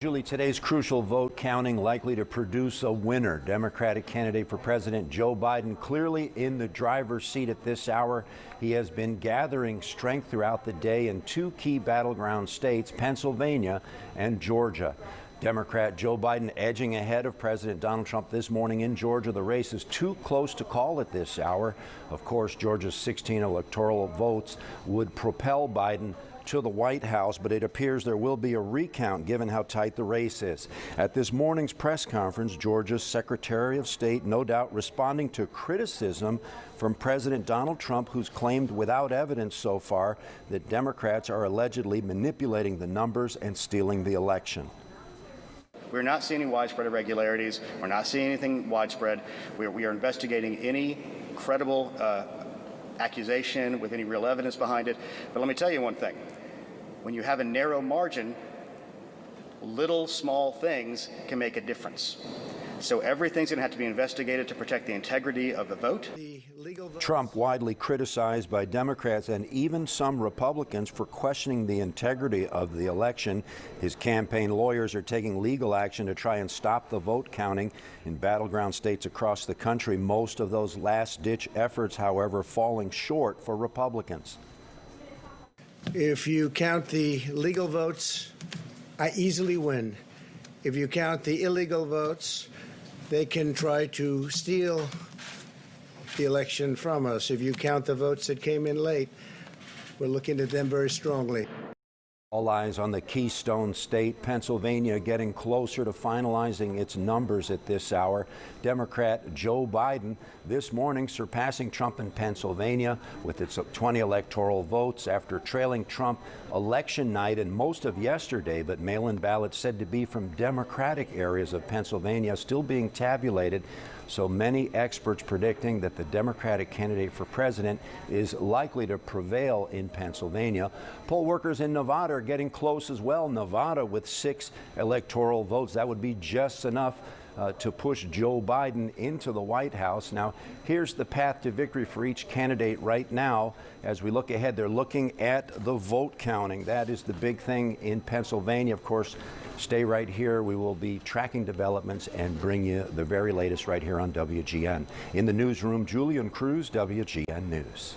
Julie, today's crucial vote counting likely to produce a winner. Democratic candidate for president Joe Biden clearly in the driver's seat at this hour. He has been gathering strength throughout the day in two key battleground states, Pennsylvania and Georgia. Democrat Joe Biden edging ahead of President Donald Trump this morning in Georgia. The race is too close to call at this hour. Of course, Georgia's 16 electoral votes would propel Biden to the White House, but it appears there will be a recount given how tight the race is. At this morning's press conference, Georgia's Secretary of State no doubt responding to criticism from President Donald Trump, who's claimed without evidence so far that Democrats are allegedly manipulating the numbers and stealing the election. We're not seeing any widespread irregularities. We're not seeing anything widespread. We are investigating any credible accusation with any real evidence behind it. But let me tell you one thing. When you have a narrow margin, little small things can make a difference. So everything's going to have to be investigated to protect the integrity of the vote. Trump widely criticized by Democrats and even some Republicans for questioning the integrity of the election. His campaign lawyers are taking legal action to try and stop the vote counting in battleground states across the country. Most of those last-ditch efforts, however, falling short for Republicans. If you count the legal votes, I easily win. If you count the illegal votes, they can try to steal the election from us. If you count the votes that came in late, we're looking at them very strongly. All eyes on the Keystone State, Pennsylvania, getting closer to finalizing its numbers at this hour. Democrat Joe Biden this morning surpassing Trump in Pennsylvania with its 20 electoral votes after trailing Trump election night and most of yesterday, but mail-in ballots said to be from Democratic areas of Pennsylvania still being tabulated. So many experts predicting that the Democratic candidate for president is likely to prevail in Pennsylvania. Poll workers in Nevada are getting close as well. Nevada with 6 electoral votes. That would be just enough to push Joe Biden into the White House. Now, here's the path to victory for each candidate right now. As we look ahead, they're looking at the vote counting. That is the big thing in Pennsylvania. Of course, stay right here. We will be tracking developments and bring you the very latest right here on WGN. In the newsroom, Julian Cruz, WGN News.